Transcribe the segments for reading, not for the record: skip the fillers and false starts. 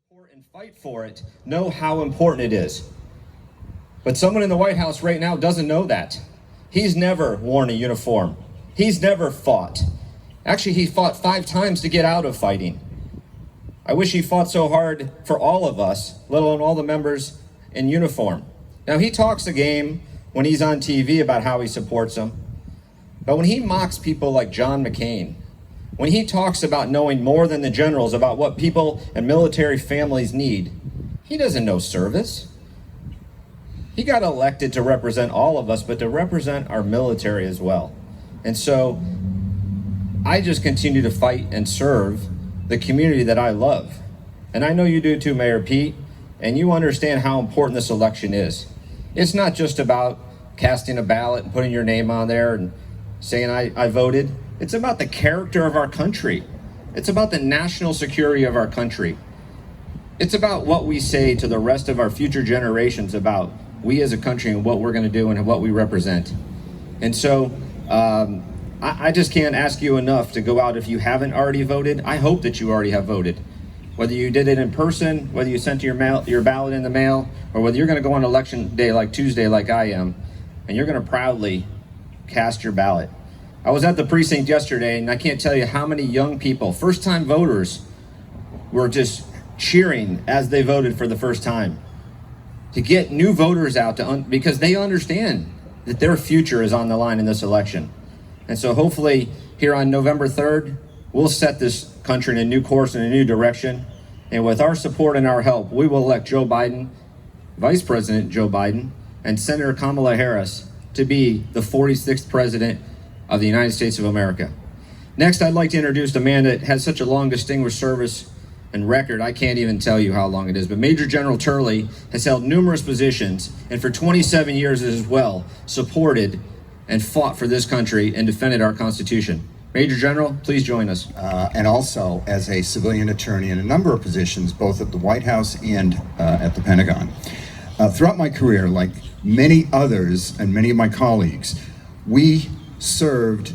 support and fight for it know how important it is. But someone in the White House right now doesn't know that. He's never worn a uniform. He's never fought. Actually, he fought 5 times to get out of fighting. I wish he fought so hard for all of us, let alone all the members in uniform. Now, he talks a game when he's on TV about how he supports them. But when he mocks people like John McCain, when he talks about knowing more than the generals about what people and military families need, he doesn't know service. He got elected to represent all of us, but to represent our military as well. And so I just continue to fight and serve the community that I love. And I know you do too, Mayor Pete, and you understand how important this election is. It's not just about casting a ballot and putting your name on there and saying I voted. It's about the character of our country. It's about the national security of our country. It's about what we say to the rest of our future generations about we as a country and what we're going to do and what we represent. And so I just can't ask you enough to go out if you haven't already voted. I hope that you already have voted. Whether you did it in person, whether you sent your ballot in the mail, or whether you're going to go on election day like Tuesday like I am, and you're going to proudly cast your ballot. I was at the precinct yesterday, and I can't tell you how many young people, first-time voters, were just cheering as they voted for the first time. To get new voters out because they understand that their future is on the line in this election. And so hopefully here on November 3rd, we'll set this country in a new course and a new direction. And with our support and our help, we will elect Joe Biden, Vice President Joe Biden, and Senator Kamala Harris to be the 46th president of the United States of America. Next, I'd like to introduce a man that has such a long distinguished service and record, I can't even tell you how long it is, but Major General Turley has held numerous positions and for 27 years as well supported and fought for this country and defended our Constitution. Major General, please join us. And also as a civilian attorney in a number of positions, both at the White House and at the Pentagon. Throughout my career, like many others and many of my colleagues, we served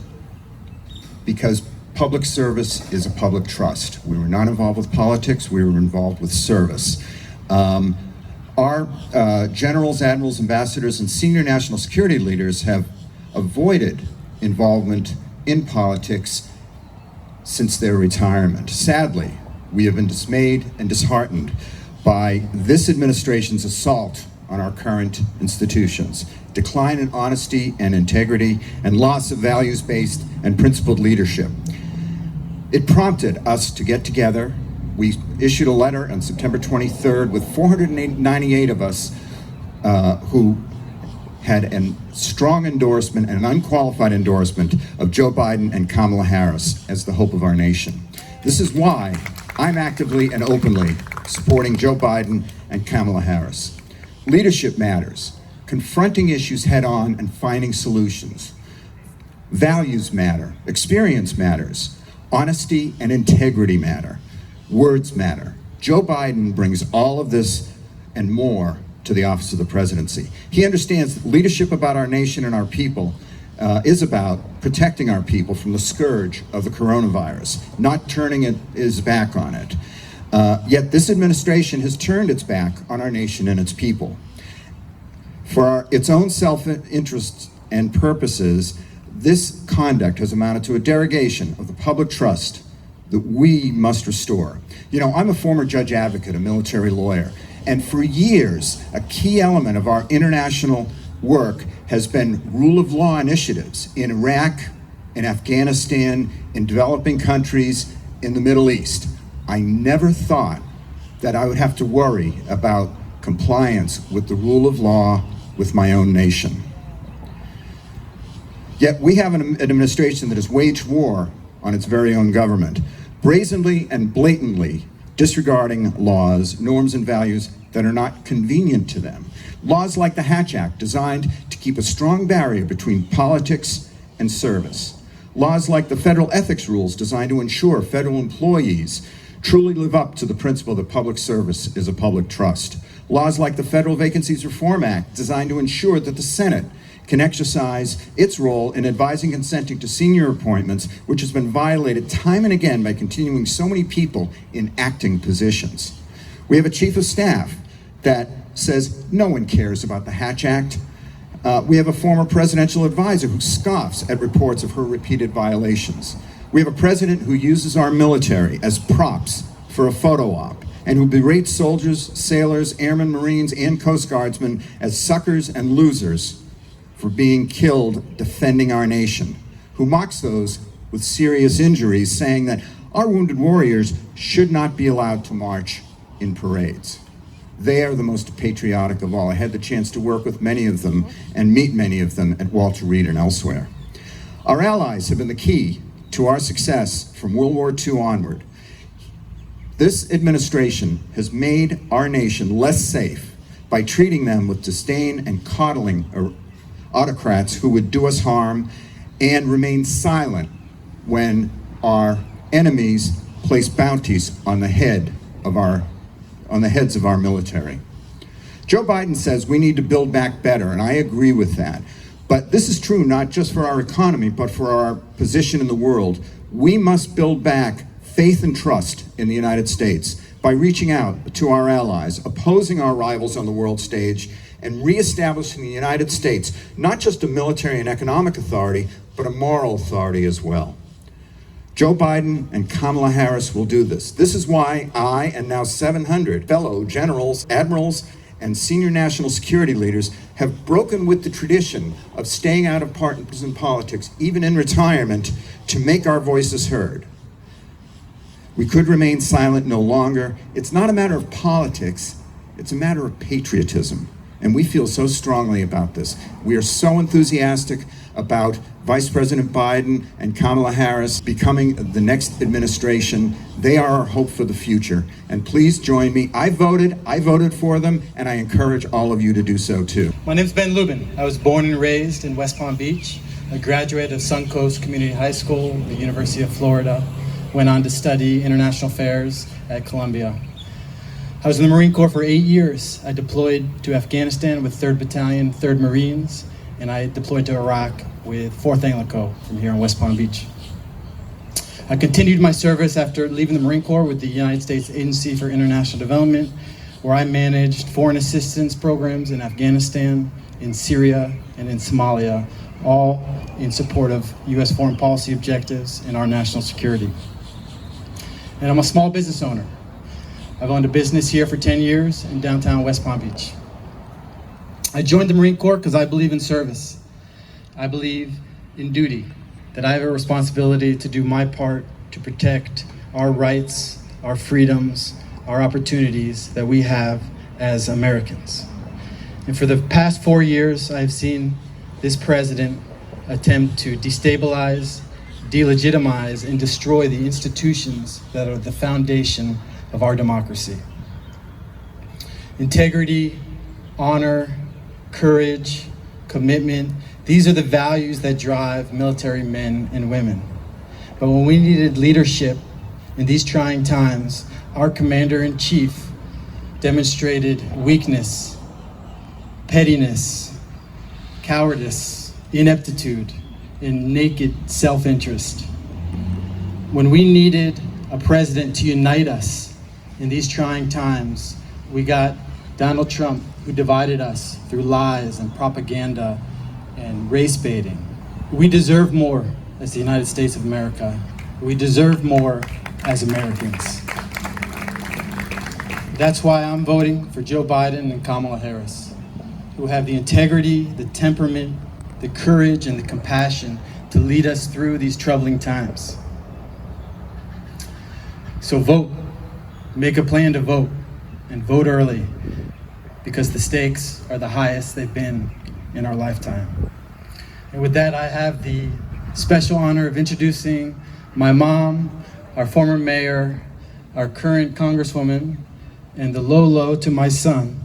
because public service is a public trust. We were not involved with politics, we were involved with service. Our generals, admirals, ambassadors, and senior national security leaders have avoided involvement in politics since their retirement. Sadly, we have been dismayed and disheartened by this administration's assault on our current institutions, decline in honesty and integrity, and loss of values-based and principled leadership. It prompted us to get together. We issued a letter on September 23rd with 498 of us who had a strong endorsement and an unqualified endorsement of Joe Biden and Kamala Harris as the hope of our nation. This is why I'm actively and openly supporting Joe Biden and Kamala Harris. Leadership matters. Confronting issues head on and finding solutions. Values matter. Experience matters. Honesty and integrity matter. Words matter. Joe Biden brings all of this and more to the office of the presidency. He understands that leadership about our nation and our people is about protecting our people from the scourge of the coronavirus, not turning his back on it. Yet this administration has turned its back on our nation and its people. For its own self-interest and purposes, this conduct has amounted to a derogation of the public trust that we must restore. You know, I'm a former judge advocate, a military lawyer, and for years, a key element of our international work has been rule of law initiatives in Iraq, in Afghanistan, in developing countries, in the Middle East. I never thought that I would have to worry about compliance with the rule of law with my own nation. Yet we have an administration that has waged war on its very own government, brazenly and blatantly disregarding laws, norms, and values that are not convenient to them. Laws like the Hatch Act, designed to keep a strong barrier between politics and service. Laws like the federal ethics rules, designed to ensure federal employees truly live up to the principle that public service is a public trust. Laws like the Federal Vacancies Reform Act, designed to ensure that the Senate can exercise its role in advising and consenting to senior appointments, which has been violated time and again by continuing so many people in acting positions. We have a chief of staff that says no one cares about the Hatch Act. We have a former presidential advisor who scoffs at reports of her repeated violations. We have a president who uses our military as props for a photo op and who berates soldiers, sailors, airmen, Marines, and Coast Guardsmen as suckers and losers for being killed defending our nation, who mocks those with serious injuries, saying that our wounded warriors should not be allowed to march in parades. They are the most patriotic of all. I had the chance to work with many of them and meet many of them at Walter Reed and elsewhere. Our allies have been the key to our success from World War II onward. This administration has made our nation less safe by treating them with disdain and coddling autocrats who would do us harm, and remain silent when our enemies place bounties on the heads of our military. Joe Biden says we need to build back better, and I agree with that. But this is true not just for our economy, but for our position in the world. We must build back faith and trust in the United States by reaching out to our allies, opposing our rivals on the world stage, and reestablishing the United States, not just a military and economic authority, but a moral authority as well. Joe Biden and Kamala Harris will do this. This is why I and now 700 fellow generals, admirals, and senior national security leaders have broken with the tradition of staying out of partisan politics, even in retirement, to make our voices heard. We could remain silent no longer. It's not a matter of politics, it's a matter of patriotism. And we feel so strongly about this. We are so enthusiastic about Vice President Biden and Kamala Harris becoming the next administration. They are our hope for the future. And please join me. I voted for them, and I encourage all of you to do so too. My name's Ben Lubin. I was born and raised in West Palm Beach. I graduated of Suncoast Community High School, the University of Florida. Went on to study international affairs at Columbia. I was in the Marine Corps for 8 years. I deployed to Afghanistan with 3rd Battalion, 3rd Marines, and I deployed to Iraq with 4th Anglico from here in West Palm Beach. I continued my service after leaving the Marine Corps with the United States Agency for International Development, where I managed foreign assistance programs in Afghanistan, in Syria, and in Somalia, all in support of U.S. foreign policy objectives and our national security. And I'm a small business owner. I've owned a business here for 10 years in downtown West Palm Beach. I joined the Marine Corps because I believe in service. I believe in duty, that I have a responsibility to do my part to protect our rights, our freedoms, our opportunities that we have as Americans. And for the past 4 years, I've seen this president attempt to destabilize, delegitimize, and destroy the institutions that are the foundation of our democracy. Integrity, honor, courage, commitment, these are the values that drive military men and women. But when we needed leadership in these trying times, our commander-in-chief demonstrated weakness, pettiness, cowardice, ineptitude, and naked self-interest. When we needed a president to unite us in these trying times, we got Donald Trump, who divided us through lies and propaganda and race baiting. We deserve more as the United States of America. We deserve more as Americans. That's why I'm voting for Joe Biden and Kamala Harris, who have the integrity, the temperament, the courage, and the compassion to lead us through these troubling times. So vote. Make a plan to vote, and vote early, because the stakes are the highest they've been in our lifetime. And with that, I have the special honor of introducing my mom, our former mayor, our current Congresswoman, and the low to my son,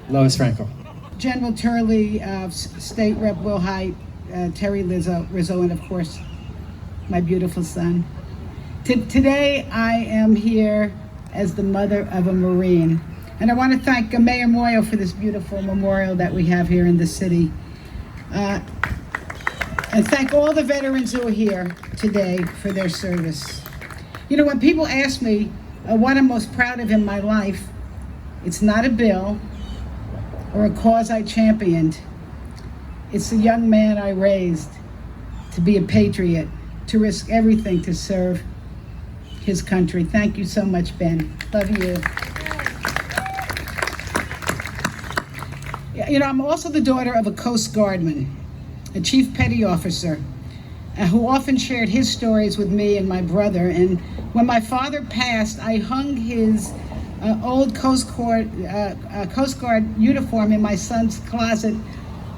Lois Frankel. General Turley, State Rep Willhite, Terrie, Rizzo, and of course, my beautiful son. Today, I am here as the mother of a Marine. And I want to thank Mayor Moyle for this beautiful memorial that we have here in the city. And thank all the veterans who are here today for their service. You know, when people ask me what I'm most proud of in my life, It's not a bill or a cause I championed. It's the young man I raised to be a patriot, to risk everything to serve his country. Thank you so much, Ben. Love you. You know, I'm also the daughter of a Coast Guardman, a chief petty officer, who often shared his stories with me and my brother. And when my father passed, I hung his old Coast Guard uniform in my son's closet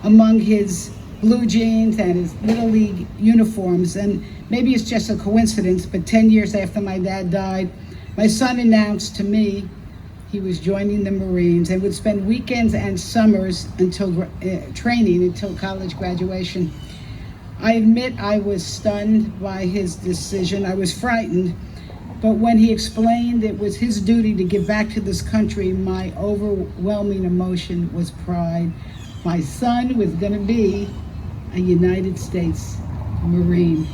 among his blue jeans and his Little League uniforms. And maybe it's just a coincidence, but 10 years after my dad died, my son announced to me he was joining the Marines and would spend weekends and summers until training until college graduation. I admit I was stunned by his decision. I was frightened, but when he explained it was his duty to give back to this country, my overwhelming emotion was pride. My son was going to be a United States Marine.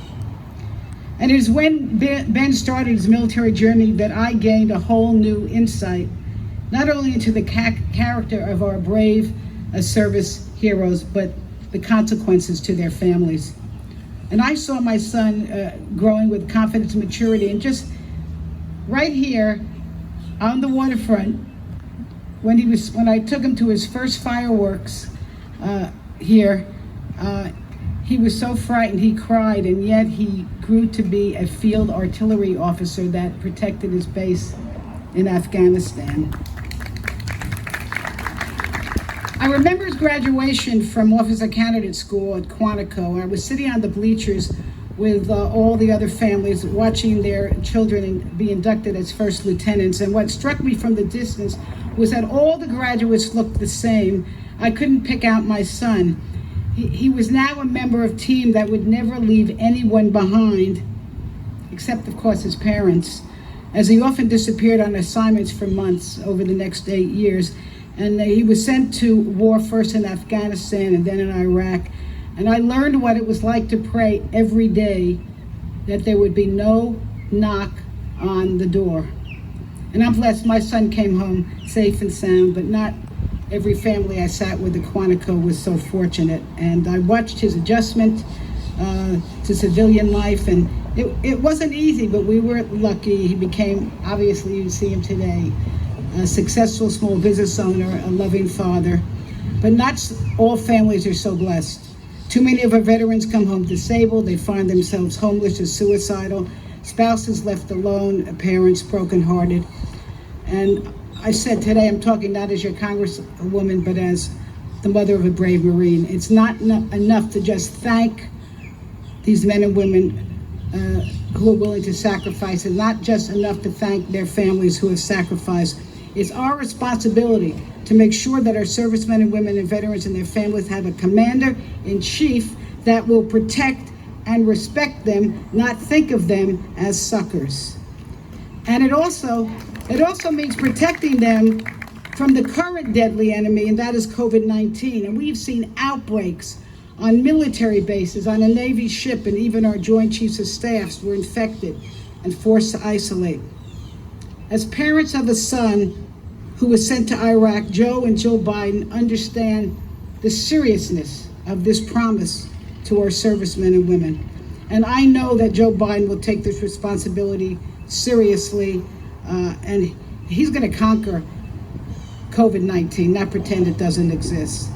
And it was when Ben started his military journey that I gained a whole new insight, not only into the character of our brave service heroes, but the consequences to their families. And I saw my son growing with confidence and maturity, and just right here on the waterfront, when I took him to his first fireworks here, he was so frightened he cried, and yet he grew to be a field artillery officer that protected his base in Afghanistan. I remember his graduation from Officer Candidate School at Quantico. I was sitting on the bleachers with all the other families watching their children be inducted as first lieutenants. And what struck me from the distance was that all the graduates looked the same. I couldn't pick out my son. He was now a member of a team that would never leave anyone behind, except of course his parents, as he often disappeared on assignments for months over the next 8 years. And he was sent to war first in Afghanistan and then in Iraq. And I learned what it was like to pray every day that there would be no knock on the door. And I'm blessed my son came home safe and sound, but not every family I sat with at Quantico was so fortunate. And I watched his adjustment to civilian life, and it wasn't easy, but we were lucky. He became, obviously you see him today, a successful small business owner, a loving father. But not all families are so blessed. Too many of our veterans come home disabled. They find themselves homeless or suicidal, spouses left alone, parents brokenhearted. And I said today, I'm talking not as your Congresswoman, but as the mother of a brave Marine. It's not enough to just thank these men and women who are willing to sacrifice. It's not just enough to thank their families who have sacrificed. It's our responsibility to make sure that our servicemen and women and veterans and their families have a commander-in-chief that will protect and respect them, not think of them as suckers. And it also means protecting them from the current deadly enemy, and that is COVID-19. And we've seen outbreaks on military bases, on a Navy ship, and even our Joint Chiefs of Staffs were infected and forced to isolate. As parents of a son who was sent to Iraq, Joe and Joe Biden understand the seriousness of this promise to our servicemen and women. And I know that Joe Biden will take this responsibility seriously, and he's going to conquer COVID-19, not pretend it doesn't exist.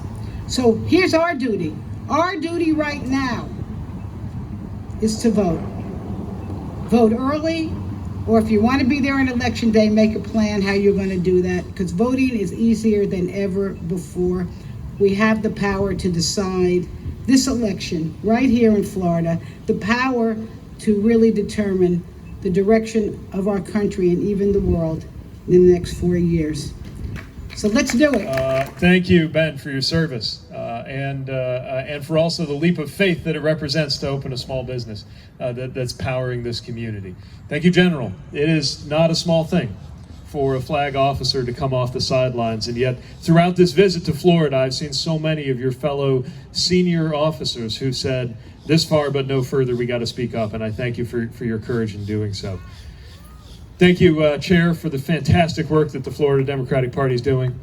So here's our duty. Our duty right now is to vote. Vote early, or if you want to be there on election day, make a plan how you're going to do that, because voting is easier than ever before. We have the power to decide this election right here in Florida, the power to really determine the direction of our country and even the world in the next 4 years. So let's do it. Thank you, Ben, for your service and for also the leap of faith that it represents to open a small business that's powering this community. Thank you, General. It is not a small thing for a flag officer to come off the sidelines, and yet throughout this visit to Florida, I've seen so many of your fellow senior officers who said, this far but no further, we got to speak up, and I thank you for your courage in doing so. Thank you, Chair, for the fantastic work that the Florida Democratic Party is doing.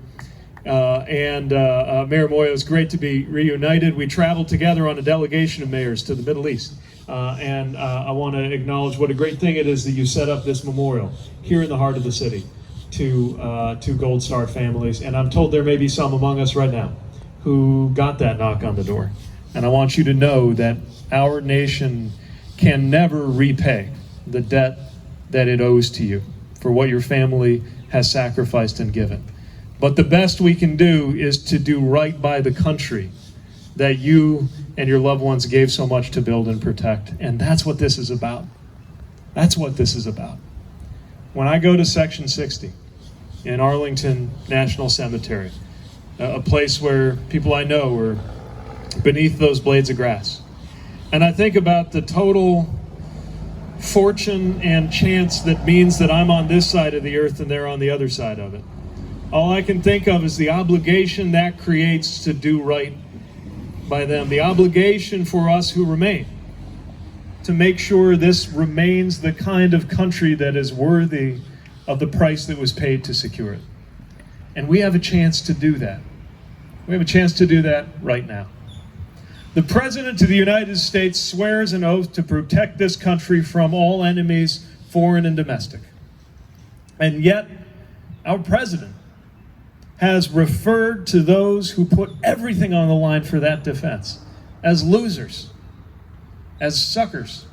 Mayor Moyo, it's great to be reunited. We traveled together on a delegation of mayors to the Middle East. I want to acknowledge what a great thing it is that you set up this memorial here in the heart of the city to Gold Star families. And I'm told there may be some among us right now who got that knock on the door. And I want you to know that our nation can never repay the debt that it owes to you for what your family has sacrificed and given. But the best we can do is to do right by the country that you and your loved ones gave so much to build and protect. And that's what this is about. That's what this is about. When I go to Section 60 in Arlington National Cemetery, a place where people I know are beneath those blades of grass, and I think about the total fortune and chance that means that I'm on this side of the earth and they're on the other side of it, all I can think of is the obligation that creates to do right by them, the obligation for us who remain to make sure this remains the kind of country that is worthy of the price that was paid to secure it. And we have a chance to do that. We have a chance to do that right now. The President of the United States swears an oath to protect this country from all enemies, foreign and domestic. And yet, our President has referred to those who put everything on the line for that defense as losers, as suckers.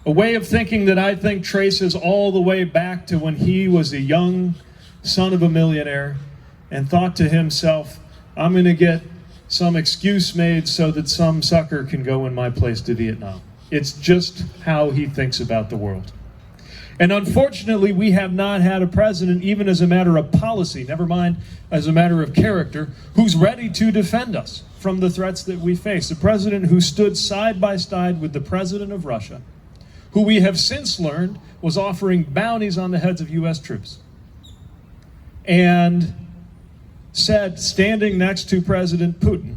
A way of thinking that I think traces all the way back to when he was a young son of a millionaire and thought to himself, I'm going to get some excuse made so that some sucker can go in my place to Vietnam. It's just how he thinks about the world. And unfortunately, we have not had a president, even as a matter of policy, never mind as a matter of character, who's ready to defend us from the threats that we face. A president who stood side by side with the president of Russia, who we have since learned was offering bounties on the heads of U.S. troops, and said, standing next to President Putin,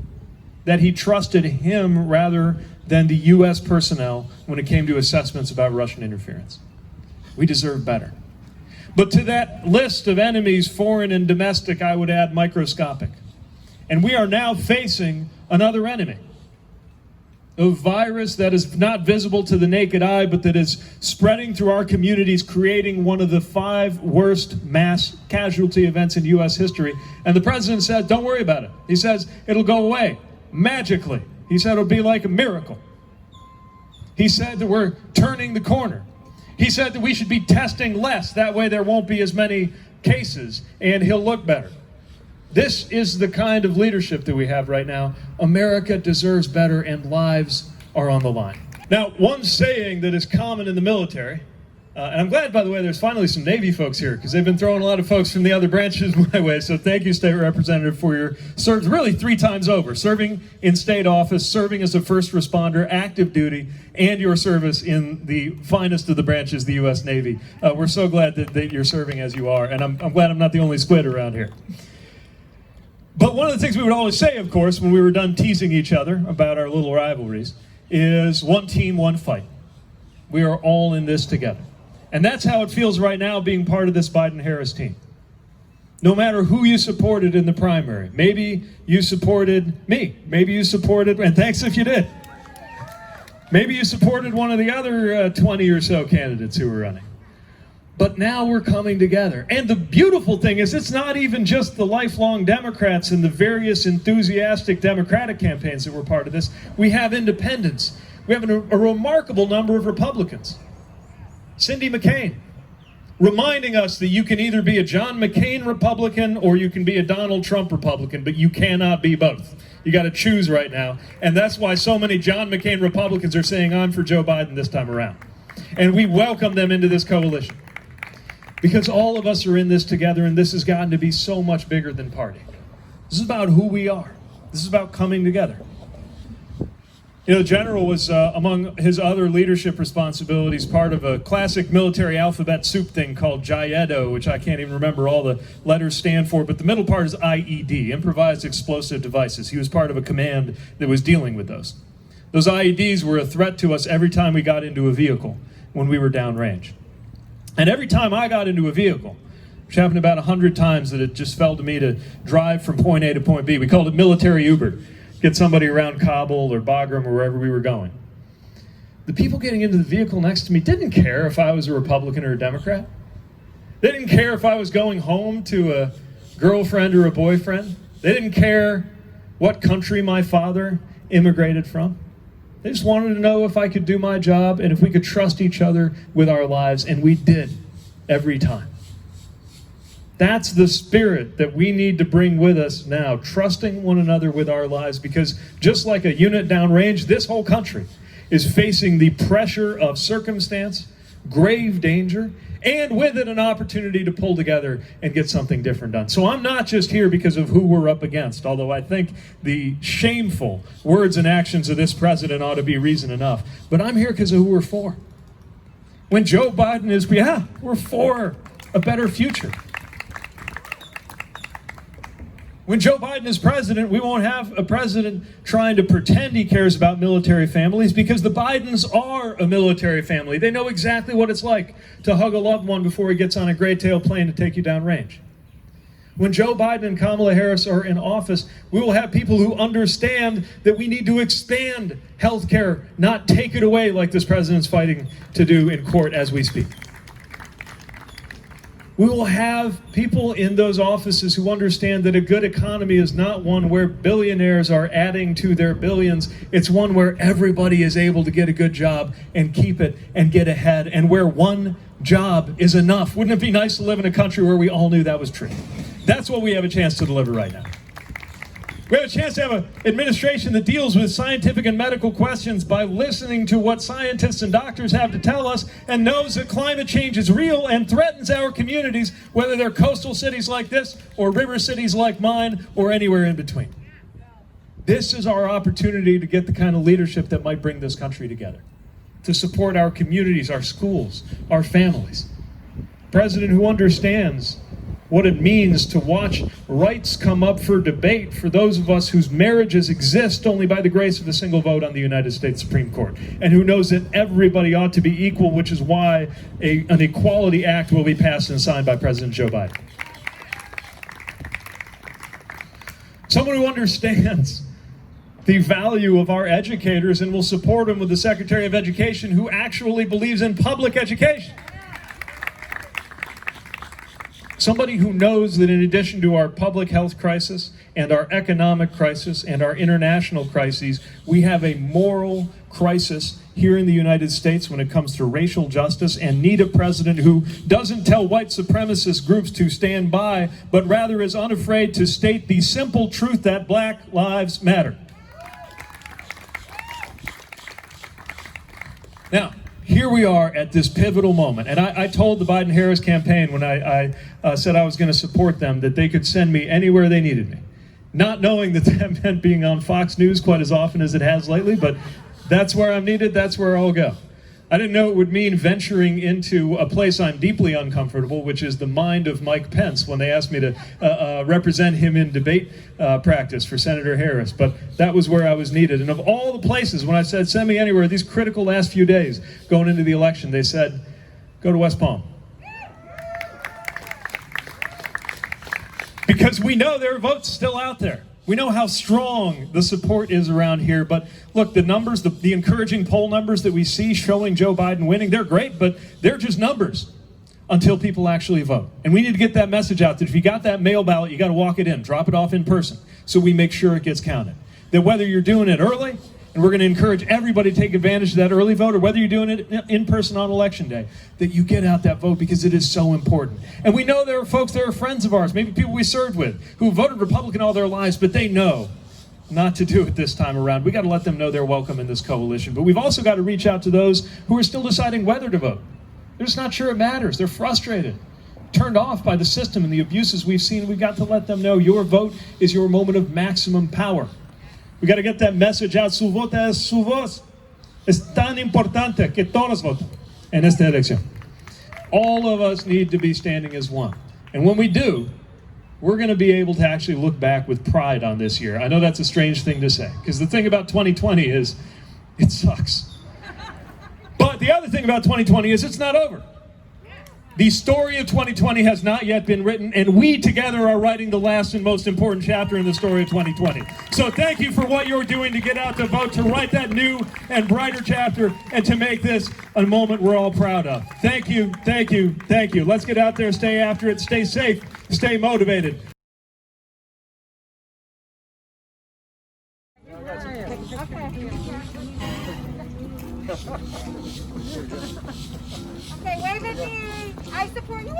that he trusted him rather than the U.S. personnel when it came to assessments about Russian interference. We deserve better. But to that list of enemies, foreign and domestic, I would add microscopic. And we are now facing another enemy, a virus that is not visible to the naked eye, but that is spreading through our communities, creating one of the 5 worst mass casualty events in U.S. history. And the president said, don't worry about it. He says, it'll go away magically. He said, it'll be like a miracle. He said that we're turning the corner. He said that we should be testing less. That way there won't be as many cases and he'll look better. This is the kind of leadership that we have right now. America deserves better and lives are on the line. Now, one saying that is common in the military, and I'm glad, by the way, there's finally some Navy folks here because they've been throwing a lot of folks from the other branches my way. So thank you, State Representative, for your service, really 3 times over, serving in state office, serving as a first responder, active duty, and your service in the finest of the branches, the U.S. Navy. We're so glad that you're serving as you are, and I'm glad I'm not the only squid around here. But one of the things we would always say, of course, when we were done teasing each other about our little rivalries, is one team, one fight. We are all in this together. And that's how it feels right now being part of this Biden-Harris team. No matter who you supported in the primary, maybe you supported me, maybe you supported, and thanks if you did, maybe you supported one of the other 20 or so candidates who were running. But now we're coming together. And the beautiful thing is it's not even just the lifelong Democrats and the various enthusiastic Democratic campaigns that were part of this. We have independents. We have a remarkable number of Republicans. Cindy McCain, reminding us that you can either be a John McCain Republican or you can be a Donald Trump Republican, but you cannot be both. You got to choose right now. And that's why so many John McCain Republicans are saying, I'm for Joe Biden this time around. And we welcome them into this coalition. Because all of us are in this together, and this has gotten to be so much bigger than party. This is about who we are. This is about coming together. You know, the general was, among his other leadership responsibilities, part of a classic military alphabet soup thing called JIEDO, which I can't even remember all the letters stand for, but the middle part is IED, Improvised Explosive Devices. He was part of a command that was dealing with those. Those IEDs were a threat to us every time we got into a vehicle when we were downrange. And every time I got into a vehicle, which happened about 100 times that it just fell to me to drive from point A to point B. We called it military Uber. Get somebody around Kabul or Bagram or wherever we were going. The people getting into the vehicle next to me didn't care if I was a Republican or a Democrat. They didn't care if I was going home to a girlfriend or a boyfriend. They didn't care what country my father immigrated from. They just wanted to know if I could do my job and if we could trust each other with our lives, and we did every time. That's the spirit that we need to bring with us now, trusting one another with our lives, because just like a unit downrange, this whole country is facing the pressure of circumstance, grave danger, and with it an opportunity to pull together and get something different done. So I'm not just here because of who we're up against, although I think the shameful words and actions of this president ought to be reason enough, but I'm here because of who we're for. When Joe Biden is, we're for a better future. When Joe Biden is president, we won't have a president trying to pretend he cares about military families, because the Bidens are a military family. They know exactly what it's like to hug a loved one before he gets on a gray tail plane to take you downrange. When Joe Biden and Kamala Harris are in office, we will have people who understand that we need to expand health care, not take it away like this president's fighting to do in court as we speak. We will have people in those offices who understand that a good economy is not one where billionaires are adding to their billions. It's one where everybody is able to get a good job and keep it and get ahead, and where one job is enough. Wouldn't it be nice to live in a country where we all knew that was true? That's what we have a chance to deliver right now. We have a chance to have an administration that deals with scientific and medical questions by listening to what scientists and doctors have to tell us, and knows that climate change is real and threatens our communities, whether they're coastal cities like this or river cities like mine or anywhere in between. This is our opportunity to get the kind of leadership that might bring this country together, to support our communities, our schools, our families. A president who understands what it means to watch rights come up for debate for those of us whose marriages exist only by the grace of a single vote on the United States Supreme Court, and who knows that everybody ought to be equal, which is why an Equality Act will be passed and signed by President Joe Biden. Someone who understands the value of our educators and will support them with the Secretary of Education who actually believes in public education. Somebody who knows that in addition to our public health crisis and our economic crisis and our international crises, we have a moral crisis here in the United States when it comes to racial justice, and need a president who doesn't tell white supremacist groups to stand by, but rather is unafraid to state the simple truth that Black lives matter. Now, here we are at this pivotal moment, and I told the Biden-Harris campaign when I said I was going to support them that they could send me anywhere they needed me. Not knowing that that meant being on Fox News quite as often as it has lately, but that's where I'm needed, that's where I'll go. I didn't know it would mean venturing into a place I'm deeply uncomfortable, which is the mind of Mike Pence, when they asked me to represent him in debate practice for Senator Harris. But that was where I was needed. And of all the places, when I said send me anywhere, these critical last few days going into the election, they said, go to West Palm. Because we know there are votes still out there. We know how strong the support is around here, but look, the numbers, the encouraging poll numbers that we see showing Joe Biden winning, they're great, but they're just numbers until people actually vote. And we need to get that message out that if you got that mail ballot, you got to walk it in, drop it off in person, so we make sure it gets counted. That whether you're doing it early, and we're going to encourage everybody to take advantage of that early vote, or whether you're doing it in person on Election Day, that you get out that vote, because it is so important. And we know there are folks, there are friends of ours, maybe people we served with, who voted Republican all their lives, but they know not to do it this time around. We got to let them know they're welcome in this coalition. But we've also got to reach out to those who are still deciding whether to vote. They're just not sure it matters. They're frustrated, turned off by the system and the abuses we've seen. We've got to let them know your vote is your moment of maximum power. We got to get that message out. Su voto es su voz. Es tan importante que todos voten en esta elección. All of us need to be standing as one. And when we do, we're going to be able to actually look back with pride on this year. I know that's a strange thing to say, because the thing about 2020 is it sucks. But the other thing about 2020 is it's not over. The story of 2020 has not yet been written, and we together are writing the last and most important chapter in the story of 2020. So thank you for what you're doing to get out to vote, to write that new and brighter chapter, and to make this a moment we're all proud of. Thank you, thank you, thank you. Let's get out there, stay after it, stay safe, stay motivated. Okay, wave at me. I support you. Woo!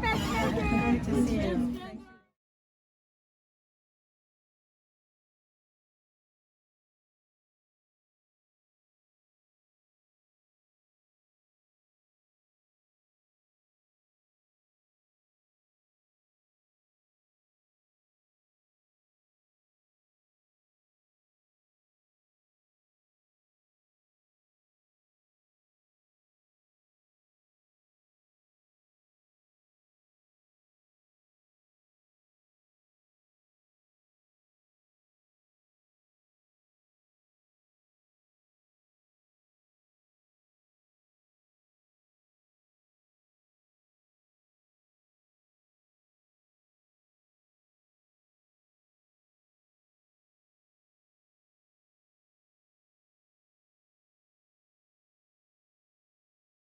That's so good.